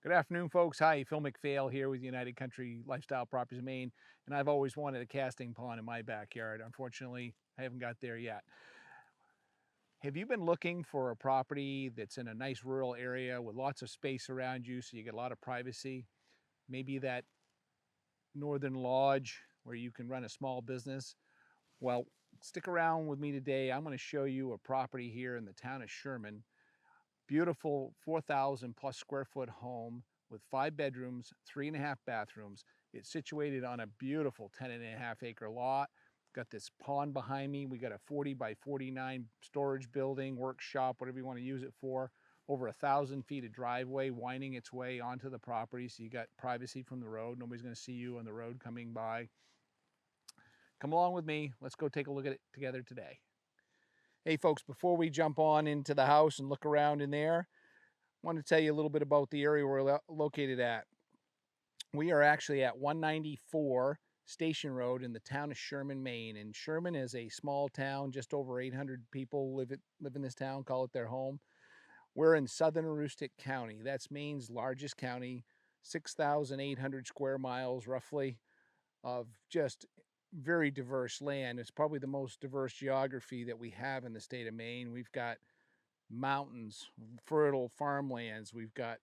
Good afternoon, folks. Hi, Phil McPhail here with United Country Lifestyle Properties of Maine. And I've always wanted a casting pond in my backyard. Unfortunately, I haven't got there yet. Have you been looking for a property that's in a nice rural area with lots of space around you so you get a lot of privacy? Maybe that northern lodge where you can run a small business? Well, stick around with me today. I'm going to show you a property here in the town of Sherman. Beautiful 4,000 plus square foot home with 5 bedrooms, 3.5 bathrooms. It's situated on a beautiful 10.5 acre lot. Got this pond behind me. We got a 40 by 49 storage building, workshop, whatever you want to use it for. Over 1,000 feet of driveway winding its way onto the property, so you got privacy from the road. Nobody's going to see you on the road coming by. Come along with me. Let's go take a look at it together today. Hey folks, before we jump on into the house and look around in there, I want to tell you a little bit about the area we're located at. We are actually at 194 Station Road in the town of Sherman, Maine. And Sherman is a small town, just over 800 people live in this town, call it their home. We're in southern Aroostook County. That's Maine's largest county, 6,800 square miles roughly of just very diverse land. It's probably the most diverse geography that we have in the state of Maine. We've got mountains, fertile farmlands. We've got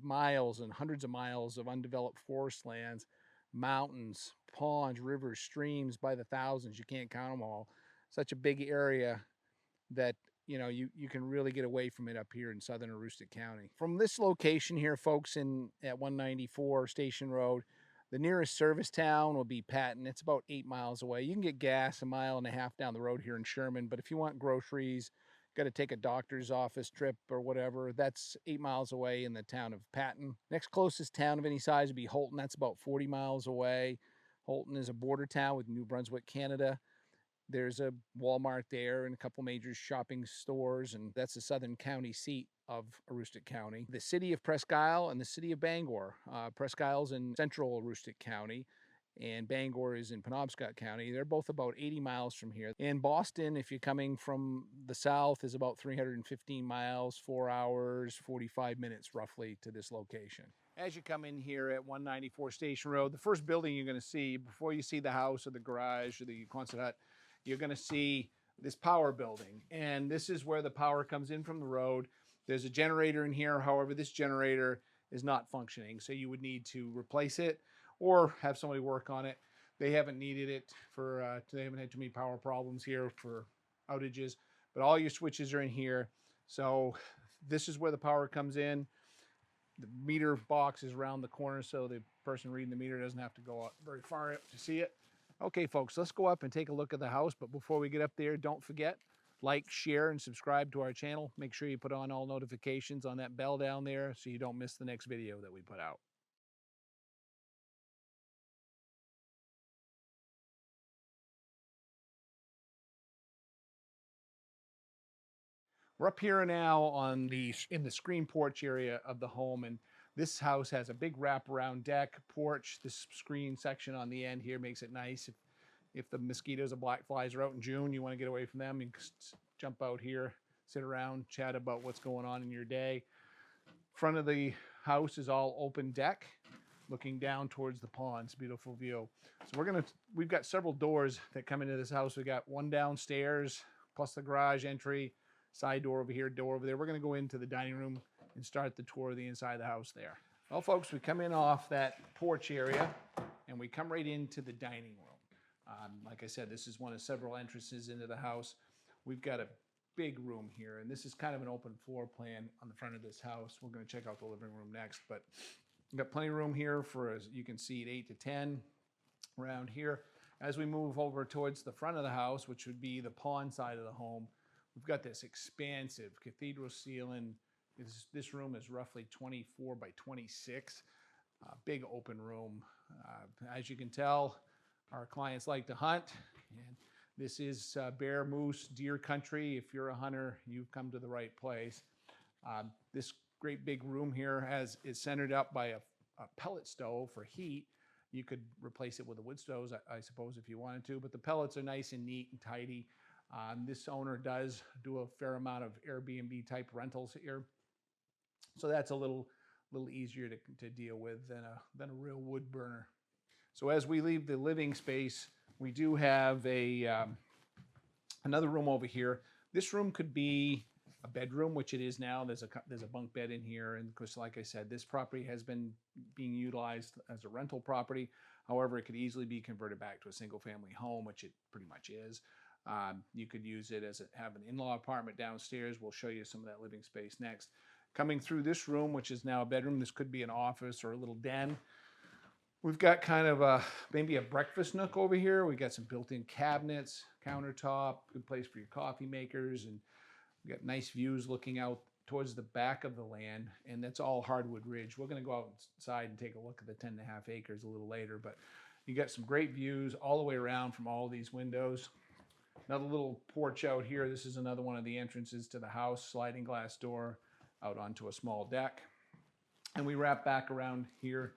miles and hundreds of miles of undeveloped forest lands, mountains, ponds, rivers, streams by the thousands. You can't count them all. Such a big area that you can really get away from it up here in southern Aroostook County. From this location here, folks, in at 194 Station Road, the nearest service town will be Patton. It's about 8 miles away. You can get gas 1.5 miles down the road here in Sherman, but if you want groceries, got to take a doctor's office trip or whatever, that's 8 miles away in the town of Patton. Next closest town of any size would be Holton. That's about 40 miles away. Holton is a border town with New Brunswick, Canada. There's a Walmart there and a couple major shopping stores, and that's the southern county seat of Aroostook County. The city of Presque Isle and the city of Bangor. Presque Isle's in central Aroostook County, and Bangor is in Penobscot County. They're both about 80 miles from here. And Boston, if you're coming from the south, is about 315 miles, 4 hours, 45 minutes roughly to this location. As you come in here at 194 Station Road, the first building you're going to see before you see the house or the garage or the Quonset hut, you're going to see this power building. And this is where the power comes in from the road. There's a generator in here. However, this generator is not functioning, so you would need to replace it or have somebody work on it. They haven't needed it for, they haven't had too many power problems here for outages, but all your switches are in here. So this is where the power comes in. The meter box is around the corner, so the person reading the meter doesn't have to go up very far to see it. Okay, folks, let's go up and take a look at the house. But before we get up there, don't forget, like, share, and subscribe to our channel. Make sure you put on all notifications on that bell down there so you don't miss the next video that we put out. We're up here now in the screen porch area of the home, and this house has a big wraparound deck, porch. This screen section on the end here makes it nice. If the mosquitoes or black flies are out in June, you want to get away from them, you can jump out here, sit around, chat about what's going on in your day. Front of the house is all open deck, looking down towards the pond. It's a beautiful view. So we've got several doors that come into this house. We got one downstairs, plus the garage entry, side door over here, door over there. We're going to go into the dining room and start the tour of the inside of the house there. Well, folks, we come in off that porch area and we come right into the dining room. Like I said, this is one of several entrances into the house. We've got a big room here, and this is kind of an open floor plan on the front of this house. We're going to check out the living room next, but we've got plenty of room here for, as you can see, 8 to 10 around here. As we move over towards the front of the house, which would be the pond side of the home, we've got this expansive cathedral ceiling. This room is roughly 24 by 26, big open room. As you can tell, our clients like to hunt, and this is bear, moose, deer country. If you're a hunter, you've come to the right place. This great big room here is centered up by a pellet stove for heat. You could replace it with a wood stove, I suppose, if you wanted to, but the pellets are nice and neat and tidy. This owner does do a fair amount of Airbnb type rentals here. So that's a little little easier to deal with than a real wood burner. So as we leave the living space, we do have another room over here. This room could be a bedroom, which it is now. There's a bunk bed in here, and of course, like I said, this property has been being utilized as a rental property. However, it could easily be converted back to a single-family home, which it pretty much is. You could use it as have an in-law apartment downstairs. We'll show you some of that living space next. Coming through this room, which is now a bedroom, this could be an office or a little den. We've got kind of maybe a breakfast nook over here. We got some built-in cabinets, countertop, good place for your coffee makers, and we got nice views looking out towards the back of the land, and that's all hardwood ridge. We're going to go outside and take a look at the 10.5 acres a little later, but you got some great views all the way around from all these windows. Another little porch out here. This is another one of the entrances to the house, sliding glass door out onto a small deck. And we wrap back around here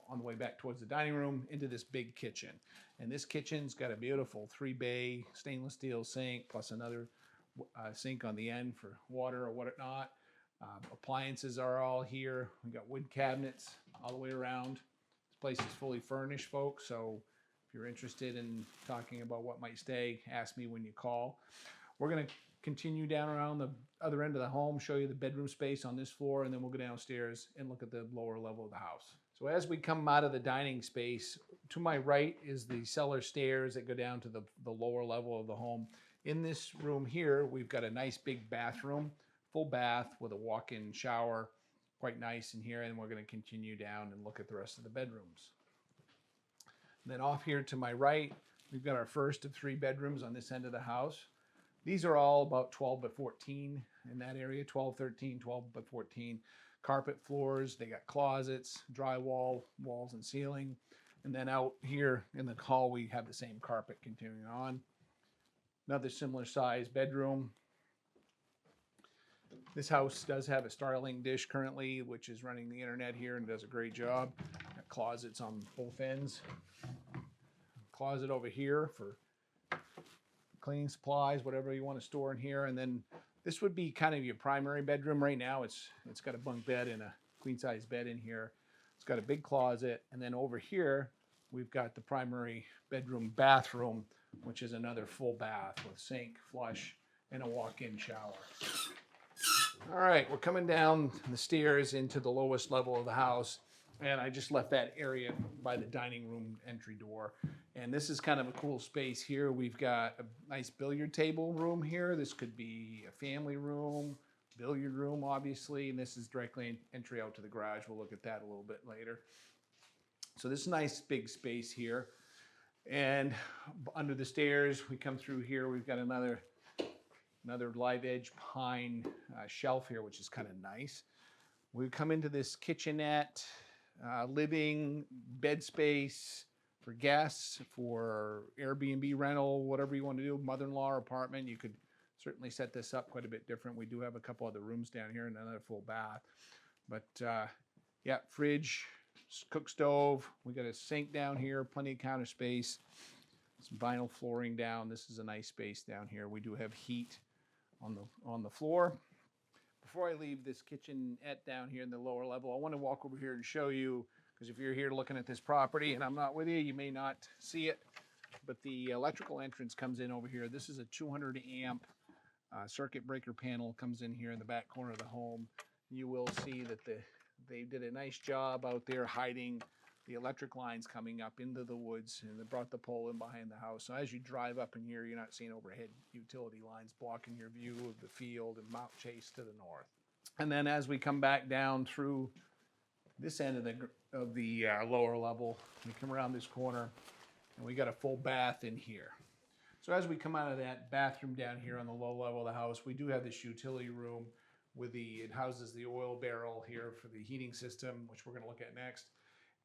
on the way back towards the dining room into this big kitchen. And this kitchen's got a beautiful 3-bay stainless steel sink plus another sink on the end for water or whatnot. Appliances are all here. We got wood cabinets all the way around. This place is fully furnished, folks, so if you're interested in talking about what might stay, ask me when you call. We're going to continue down around the other end of the home, show you the bedroom space on this floor, and then we'll go downstairs and look at the lower level of the house. So as we come out of the dining space, to my right is the cellar stairs that go down to the lower level of the home. In this room here, we've got a nice big bathroom, full bath with a walk-in shower, quite nice in here, and we're going to continue down and look at the rest of the bedrooms. And then off here to my right, we've got our first of 3 bedrooms on this end of the house. These are all about 12 by 14 in that area, 12, 13, 12 by 14. Carpet floors, they got closets, drywall, walls and ceiling. And then out here in the hall, we have the same carpet continuing on. Another similar size bedroom. This house does have a Starlink dish currently, which is running the internet here and does a great job. Got closets on both ends. Closet over here for cleaning supplies, whatever you want to store in here. And then this would be kind of your primary bedroom right now. It's got a bunk bed and a queen size bed in here. It's got a big closet. And then over here, we've got the primary bedroom bathroom, which is another full bath with sink, flush, and a walk-in shower. All right, we're coming down the stairs into the lowest level of the house. And I just left that area by the dining room entry door. And this is kind of a cool space here. We've got a nice billiard table room here. This could be a family room, billiard room, obviously. And this is directly entry out to the garage. We'll look at that a little bit later. So this nice big space here. And under the stairs, we come through here. We've got another live edge pine shelf here, which is kind of nice. We come into this kitchenette, living, bed space for guests, for Airbnb rental, whatever you want to do, mother-in-law apartment. You could certainly set this up quite a bit different. We do have a couple other rooms down here and another full bath. But yeah, fridge, cook stove. We got a sink down here, plenty of counter space, some vinyl flooring down. This is a nice space down here. We do have heat on the floor. Before I leave this kitchenette down here in the lower level, I want to walk over here and show you, because if you're here looking at this property and I'm not with you, you may not see it, but the electrical entrance comes in over here. This is a 200 amp circuit breaker panel, comes in here in the back corner of the home. You will see that they did a nice job out there hiding the electric lines coming up into the woods, and they brought the pole in behind the house. So as you drive up in here, you're not seeing overhead utility lines blocking your view of the field and Mount Chase to the north. And then as we come back down through this end of the lower level, we come around this corner and we got a full bath in here. So as we come out of that bathroom down here on the low level of the house, we do have this utility room with it houses the oil barrel here for the heating system, which we're going to look at next,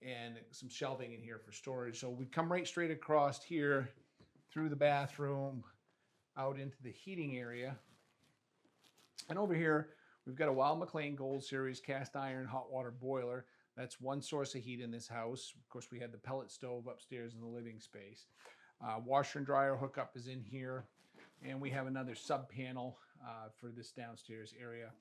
and some shelving in here for storage. So we come right straight across here through the bathroom out into the heating area. And over here, we've got a Wild McLean Gold Series cast iron hot water boiler. That's one source of heat in this house. Of course, we had the pellet stove upstairs in the living space. Washer and dryer hookup is in here. And we have another sub panel for this downstairs area.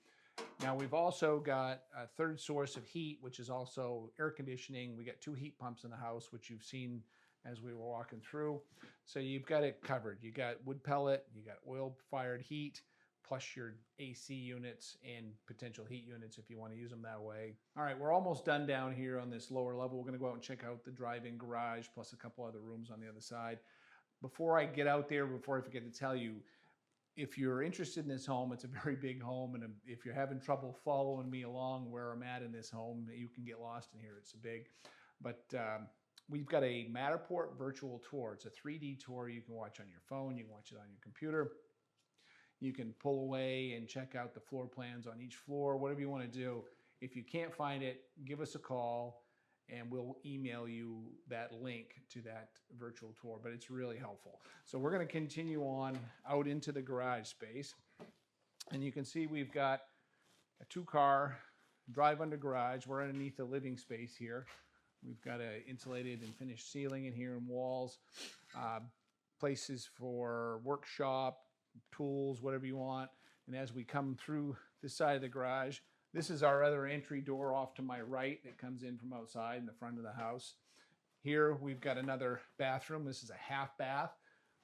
Now we've also got a third source of heat, which is also air conditioning. We got 2 heat pumps in the house, which you've seen as we were walking through. So you've got it covered. You got wood pellet, you got oil-fired heat, plus your AC units and potential heat units if you want to use them that way. All right, we're almost done down here on this lower level. We're going to go out and check out the drive-in garage, plus a couple other rooms on the other side. Before I get out there, before I forget to tell you, if you're interested in this home, it's a very big home, and if you're having trouble following me along where I'm at in this home, you can get lost in here. It's big. But we've got a Matterport virtual tour. It's a 3D tour you can watch on your phone. You can watch it on your computer. You can pull away and check out the floor plans on each floor, whatever you want to do. If you can't find it, give us a call and we'll email you that link to that virtual tour, but it's really helpful. So we're going to continue on out into the garage space. And you can see we've got a 2-car drive-under garage. We're underneath the living space here. We've got an insulated and finished ceiling in here and walls, places for workshop, tools, whatever you want. And as we come through this side of the garage, this is our other entry door off to my right that comes in from outside in the front of the house. Here we've got another bathroom. This is a half bath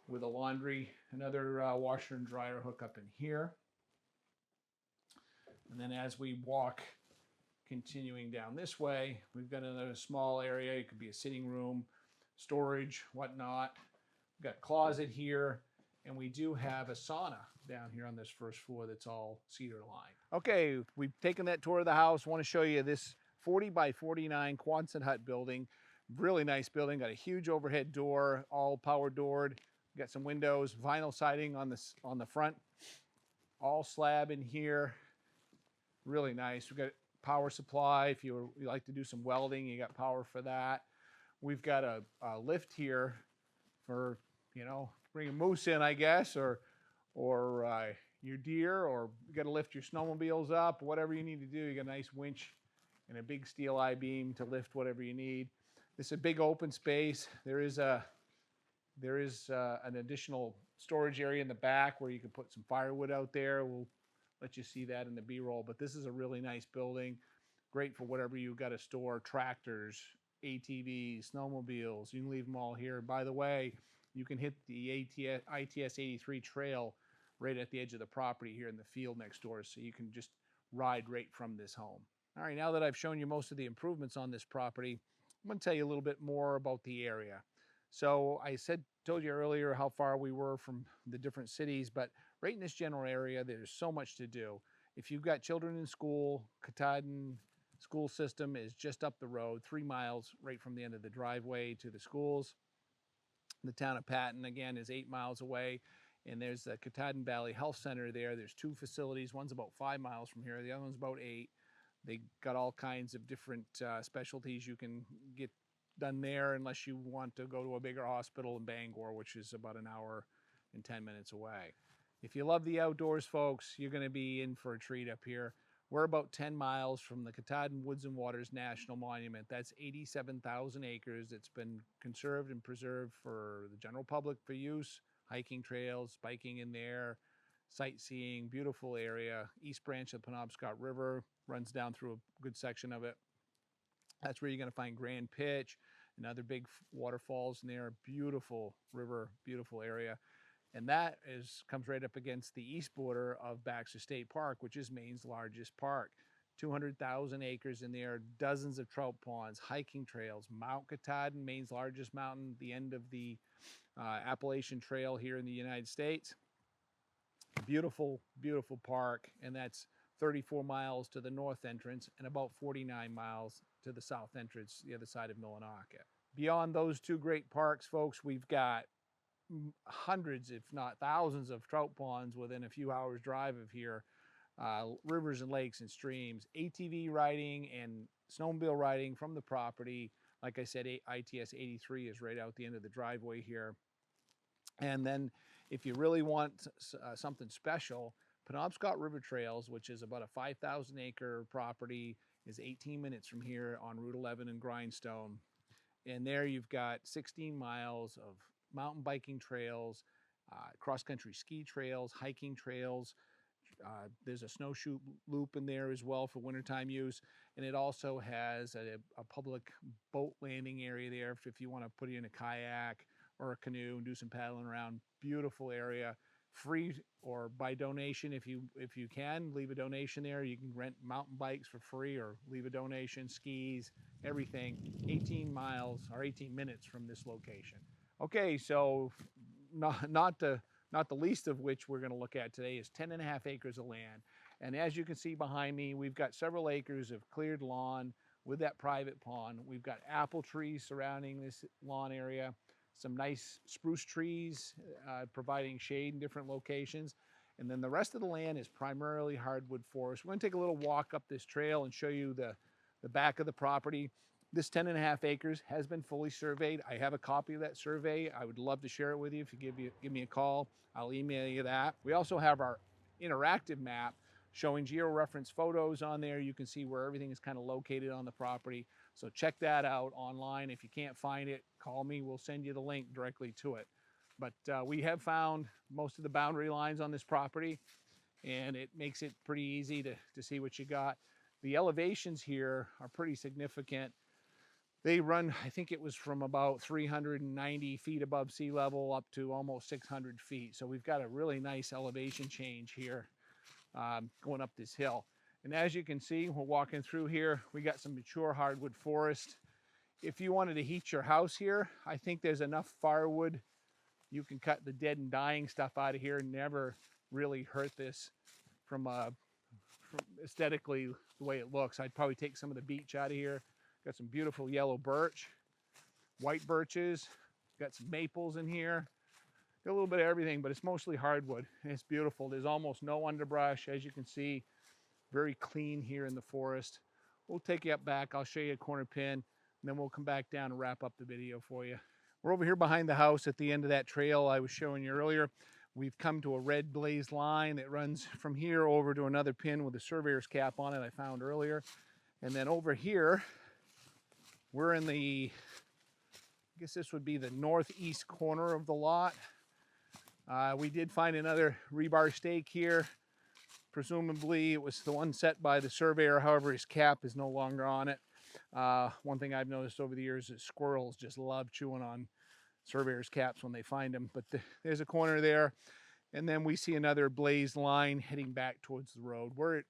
with a laundry, another washer and dryer hookup in here. And then as we walk, continuing down this way, we've got another small area. It could be a sitting room, storage, whatnot. We've got a closet here. And we do have a sauna down here on this first floor that's all cedar lined. Okay, we've taken that tour of the house. I want to show you this 40 by 49 Quonset hut building. Really nice building. Got a huge overhead door, all power doored. Got some windows, vinyl siding on the front. All slab in here. Really nice. We've got power supply. If you like to do some welding, you got power for that. We've got a lift here for, bring a moose in, I guess, or your deer, or you got to lift your snowmobiles up, whatever you need to do. You got a nice winch and a big steel I-beam to lift whatever you need. This is a big open space. There is an additional storage area in the back where you can put some firewood out there. We'll let you see that in the B-roll, but this is a really nice building. Great for whatever you got to store, tractors, ATVs, snowmobiles. You can leave them all here. By the way, you can hit the ITS 83 trail right at the edge of the property here in the field next door, so you can just ride right from this home. All right, now that I've shown you most of the improvements on this property, I'm going to tell you a little bit more about the area. So I told you earlier how far we were from the different cities, but right in this general area, there's so much to do. If you've got children in school, Katahdin school system is just up the road, 3 miles right from the end of the driveway to the schools. The town of Patton, again, is 8 miles away, and there's the Katahdin Valley Health Center there. There's 2 facilities. One's about 5 miles from here. The other one's about 8. They got all kinds of different specialties you can get done there, unless you want to go to a bigger hospital in Bangor, which is about an hour and 10 minutes away. If you love the outdoors, folks, you're going to be in for a treat up here. We're about 10 miles from the Katahdin Woods and Waters National Monument. That's 87,000 acres. It's been conserved and preserved for the general public for use. Hiking trails, biking in there, sightseeing, beautiful area. East branch of the Penobscot River runs down through a good section of it. That's where you're going to find Grand Pitch and other big waterfalls in there. Beautiful river, beautiful area. And that comes right up against the east border of Baxter State Park, which is Maine's largest park. 200,000 acres in there, dozens of trout ponds, hiking trails, Mount Katahdin, Maine's largest mountain, the end of the Appalachian Trail here in the United States. Beautiful, beautiful park, and that's 34 miles to the north entrance and about 49 miles to the south entrance, the other side of Millinocket. Beyond those 2 great parks, folks, we've got hundreds, if not thousands, of trout ponds within a few hours drive of here, rivers and lakes and streams, ATV riding and snowmobile riding from the property. Like I said, ITS 83 is right out the end of the driveway here. And then if you really want something special, Penobscot River Trails, which is about a 5,000 acre property, is 18 minutes from here on Route 11 in Grindstone. And there you've got 16 miles of mountain biking trails, cross-country ski trails, hiking trails, There's a snowshoe loop in there as well for wintertime use. And it also has a public boat landing area there if you want to put in a kayak or a canoe and do some paddling around. Beautiful area. Free or by donation if you can leave a donation there. You can rent mountain bikes for free or leave a donation, skis, everything. 18 miles or 18 minutes from this location. Okay, so not the least of which we're going to look at today is 10.5 acres of land. And as you can see behind me, we've got several acres of cleared lawn with that private pond. We've got apple trees surrounding this lawn area, some nice spruce trees providing shade in different locations. And then the rest of the land is primarily hardwood forest. We're going to take a little walk up this trail and show you the back of the property. This 10.5 acres has been fully surveyed. I have a copy of that survey. I would love to share it with you. If you give me a call, I'll email you that. We also have our interactive map showing geo-reference photos on there. You can see where everything is kind of located on the property. So check that out online. If you can't find it, call me. We'll send you the link directly to it. But we have found most of the boundary lines on this property, and it makes it pretty easy to see what you got. The elevations here are pretty significant. They run, I think it was from about 390 feet above sea level up to almost 600 feet. So we've got a really nice elevation change here going up this hill. And as you can see, we're walking through here, we got some mature hardwood forest. If you wanted to heat your house here, I think there's enough firewood. You can cut the dead and dying stuff out of here and never really hurt this from aesthetically the way it looks. I'd probably take some of the beech out of here. Got some beautiful yellow birch, white birches, got some maples in here. Got a little bit of everything, but it's mostly hardwood. And it's beautiful. There's almost no underbrush, as you can see. Very clean here in the forest. We'll take you up back. I'll show you a corner pin, and then we'll come back down and wrap up the video for you. We're over here behind the house at the end of that trail I was showing you earlier. We've come to a red blaze line that runs from here over to another pin with a surveyor's cap on it I found earlier. And then over here, we're in the, I guess this would be the northeast corner of the lot. We did find another rebar stake here. Presumably it was the one set by the surveyor, however his cap is no longer on it. One thing I've noticed over the years is squirrels just love chewing on surveyors' caps when they find them. But there's a corner there. And then we see another blaze line heading back towards the road where it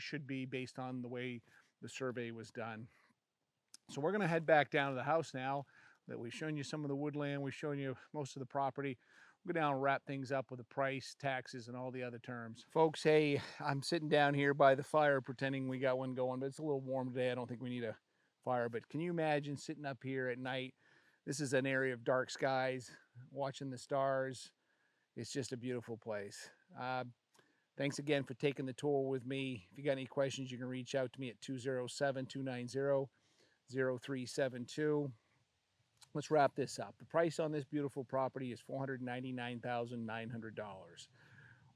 should be based on the way the survey was done. So we're going to head back down to the house now that we've shown you some of the woodland. We've shown you most of the property. We'll go down and wrap things up with the price, taxes, and all the other terms. Folks, hey, I'm sitting down here by the fire pretending we got one going, but it's a little warm today. I don't think we need a fire, but can you imagine sitting up here at night? This is an area of dark skies, watching the stars. It's just a beautiful place. Thanks again for taking the tour with me. If you got any questions, you can reach out to me at 207-290-0372. Let's wrap this up. The price on this beautiful property is $499,900.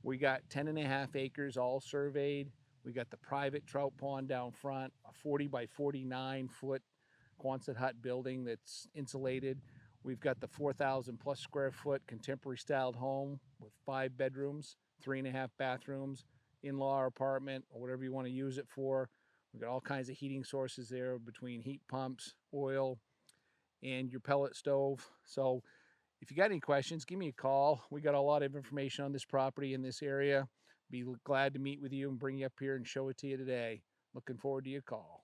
We got 10.5 acres all surveyed. We got the private trout pond down front, a 40 by 49 foot Quonset hut building that's insulated. We've got the 4,000 plus square foot contemporary styled home with 5 bedrooms, 3.5 bathrooms, in-law apartment, or whatever you want to use it for. We've got all kinds of heating sources there between heat pumps, oil, and your pellet stove. So if you got any questions, give me a call. We got a lot of information on this property in this area. Be glad to meet with you and bring you up here and show it to you today. Looking forward to your call.